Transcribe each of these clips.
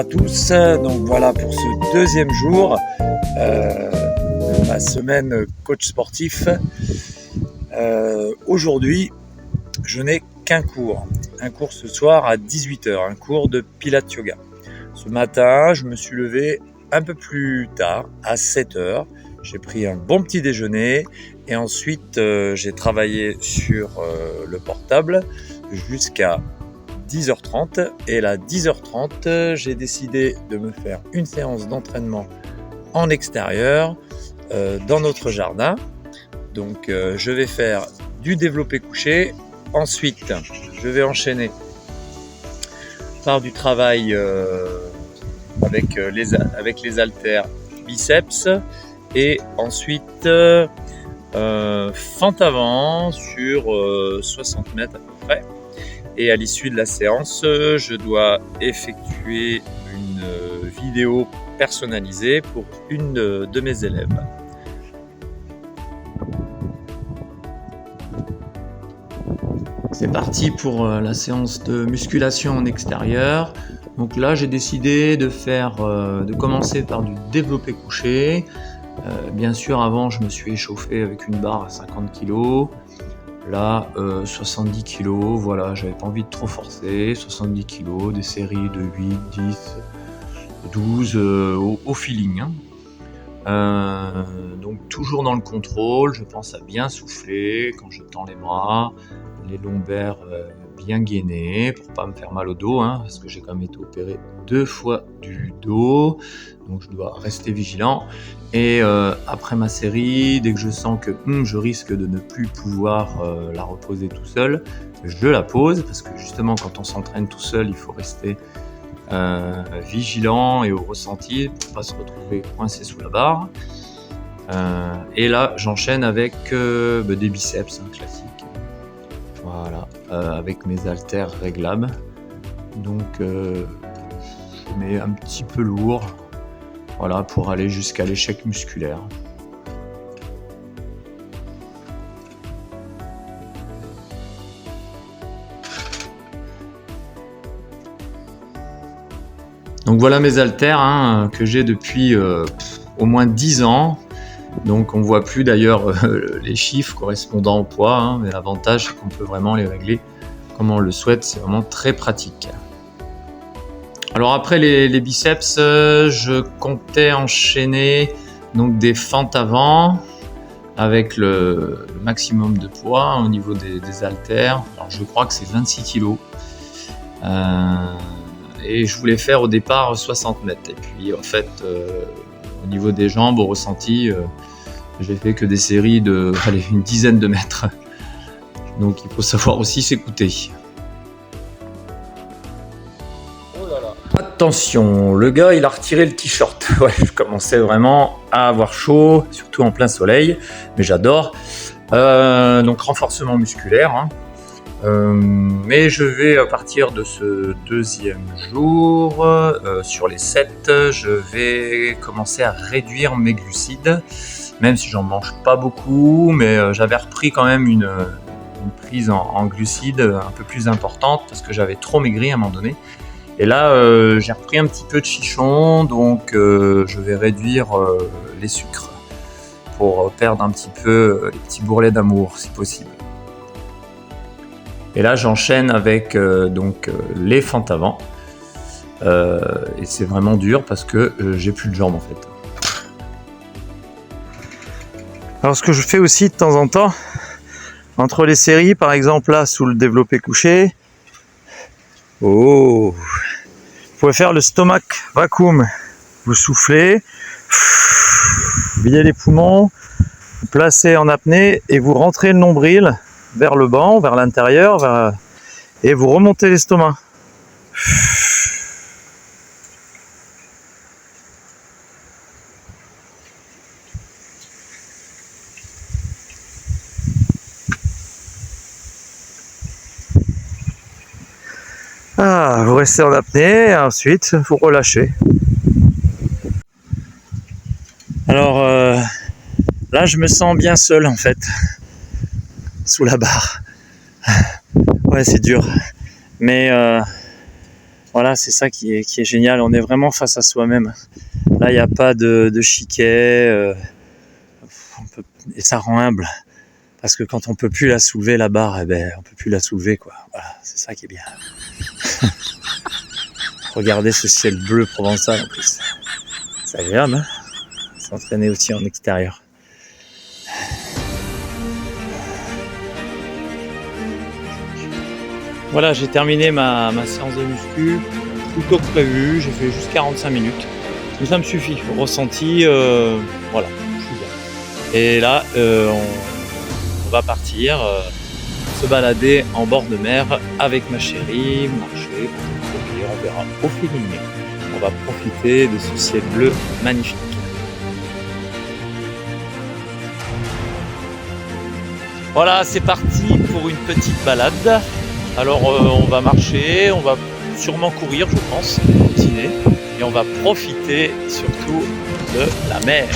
à tous, donc voilà pour ce deuxième jour de ma semaine coach sportif. Aujourd'hui, je n'ai qu'un cours ce soir à 18h, un cours de Pilates Yoga. Ce matin, je me suis levé un peu plus tard, à 7h. J'ai pris un bon petit déjeuner et ensuite j'ai travaillé sur le portable jusqu'à 10h30 et à 10h30 j'ai décidé de me faire une séance d'entraînement en extérieur dans notre jardin. Donc je vais faire du développé couché, ensuite je vais enchaîner par du travail avec les haltères biceps et ensuite fente avant sur 60 mètres à peu près. Et à l'issue de la séance, je dois effectuer une vidéo personnalisée pour une de mes élèves. C'est parti pour la séance de musculation en extérieur. Donc là, j'ai décidé de commencer par du développé couché. Bien sûr, avant, je me suis échauffé avec une barre à 50 kg. Là, 70 kg, voilà, j'avais pas envie de trop forcer. 70 kg, des séries de 8, 10, 12 au feeling. Donc toujours dans le contrôle, je pense à bien souffler quand je tends les bras, les lombaires bien gainés pour pas me faire mal au dos, parce que j'ai quand même été opéré 2 fois du dos, donc je dois rester vigilant. Et après ma série, dès que je sens que je risque de ne plus pouvoir la reposer tout seul, je la pose, parce que justement quand on s'entraîne tout seul, il faut rester vigilant et au ressenti pour pas se retrouver coincé sous la barre. Et là j'enchaîne avec des biceps classiques, voilà, avec mes haltères réglables. Donc je mets un petit peu lourd, voilà, pour aller jusqu'à l'échec musculaire. Donc voilà mes haltères que j'ai depuis au moins 10 ans. Donc on voit plus d'ailleurs les chiffres correspondant au poids, mais l'avantage c'est qu'on peut vraiment les régler comme on le souhaite, c'est vraiment très pratique. Alors après les biceps, je comptais enchaîner donc des fentes avant avec le maximum de poids au niveau des haltères. Alors je crois que c'est 26 kg. Et je voulais faire au départ 60 mètres. Et puis en fait, au niveau des jambes, au ressenti, j'ai fait que des séries de une dizaine de mètres. Donc il faut savoir aussi s'écouter. Oh là là. Attention, le gars il a retiré le t-shirt. Ouais, je commençais vraiment à avoir chaud, surtout en plein soleil, mais j'adore. Donc renforcement musculaire. Mais je vais, à partir de ce deuxième jour, sur les 7, je vais commencer à réduire mes glucides, même si j'en mange pas beaucoup, mais j'avais repris quand même une prise en glucides un peu plus importante parce que j'avais trop maigri à un moment donné. Et là, j'ai repris un petit peu de chichon, donc je vais réduire les sucres pour perdre un petit peu les petits bourrelets d'amour si possible. Et là j'enchaîne avec les fentes avant, et c'est vraiment dur parce que j'ai plus de jambes en fait. Alors ce que je fais aussi de temps en temps, entre les séries, par exemple là sous le développé couché, vous pouvez faire le stomach vacuum, vous soufflez, videz les poumons, vous placez en apnée et vous rentrez le nombril vers le banc, vers l'intérieur, et vous remontez l'estomac. Vous restez en apnée et ensuite vous relâchez. Alors là je me sens bien seul en fait, sous la barre. Ouais, c'est dur, mais Voilà, c'est ça qui est génial. On est vraiment face à soi-même. Là, il n'y a pas de chiquet. Et ça rend humble. Parce que quand on peut plus la soulever, la barre, eh ben, on peut plus la soulever, quoi. Voilà, c'est ça qui est bien. Regardez ce ciel bleu provençal, en plus. C'est agréable, hein, s'entraîner aussi en extérieur. Voilà, j'ai terminé ma séance de muscu plus tôt que prévu. J'ai fait juste 45 minutes. Mais ça me suffit. Ressenti, voilà, je suis bien. Et là, on va partir se balader en bord de mer avec ma chérie, marcher, et on verra au feeling. On va profiter de ce ciel bleu magnifique. Voilà, c'est parti pour une petite balade. Alors on va marcher, on va sûrement courir, je pense, continuer, et on va profiter surtout de la mer.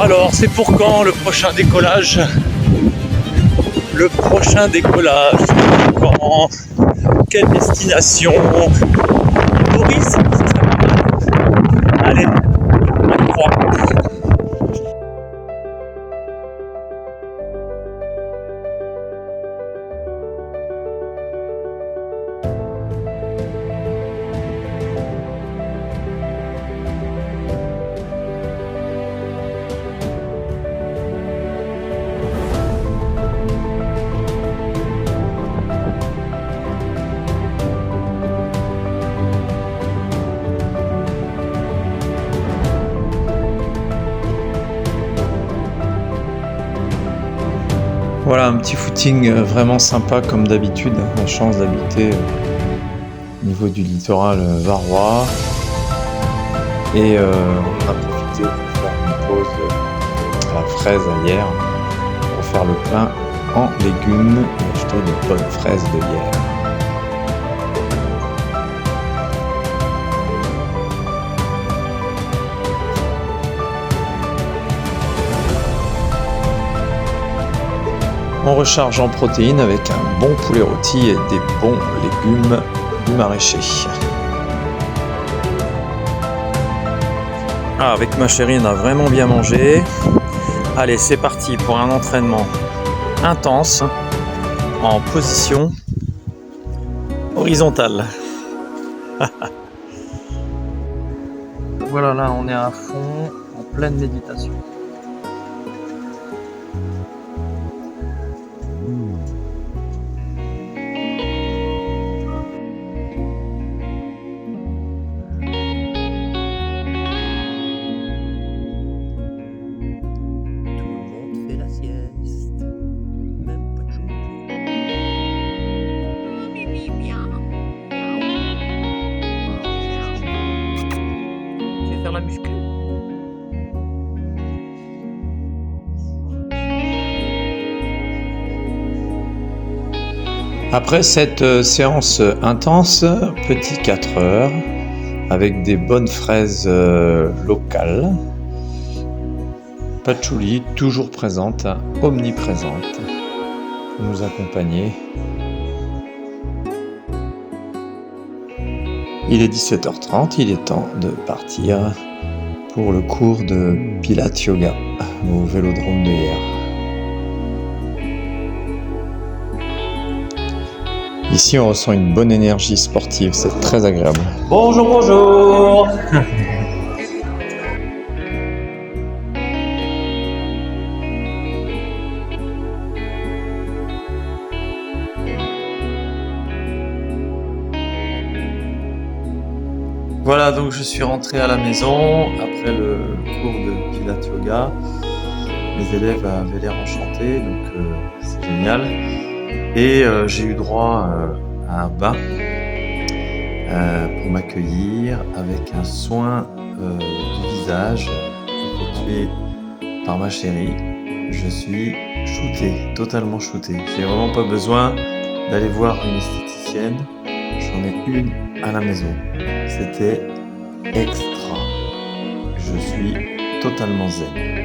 Alors, c'est pour quand le prochain décollage? Le prochain décollage, c'est pour quand? Quelle destination? Maurice, ça serait pas mal. Allez, on y croit. Voilà, un petit footing vraiment sympa comme d'habitude. La chance d'habiter au niveau du littoral varois. Et on a profité pour faire une pause à la fraise hier pour faire le plein en légumes et acheter de bonnes fraises de hier. On recharge en protéines avec un bon poulet rôti et des bons légumes du maraîcher. Ah, avec ma chérie, on a vraiment bien mangé. Allez, c'est parti pour un entraînement intense en position horizontale. Voilà, là on est à fond, en pleine méditation. Après cette séance intense, petit 4 heures, avec des bonnes fraises locales, patchouli toujours présente, omniprésente, pour nous accompagner. Il est 17h30, il est temps de partir pour le cours de Pilates Yoga au Vélodrome de Hyères. Ici, on ressent une bonne énergie sportive, c'est très agréable. Bonjour, bonjour. Voilà, donc je suis rentré à la maison après le cours de Pilates Yoga. Les élèves avaient l'air enchantés, donc c'est génial. Et j'ai eu droit à un bain pour m'accueillir avec un soin du visage effectué par ma chérie. Je suis shooté, totalement shooté. J'ai vraiment pas besoin d'aller voir une esthéticienne. J'en ai une à la maison. C'était extra. Je suis totalement zen.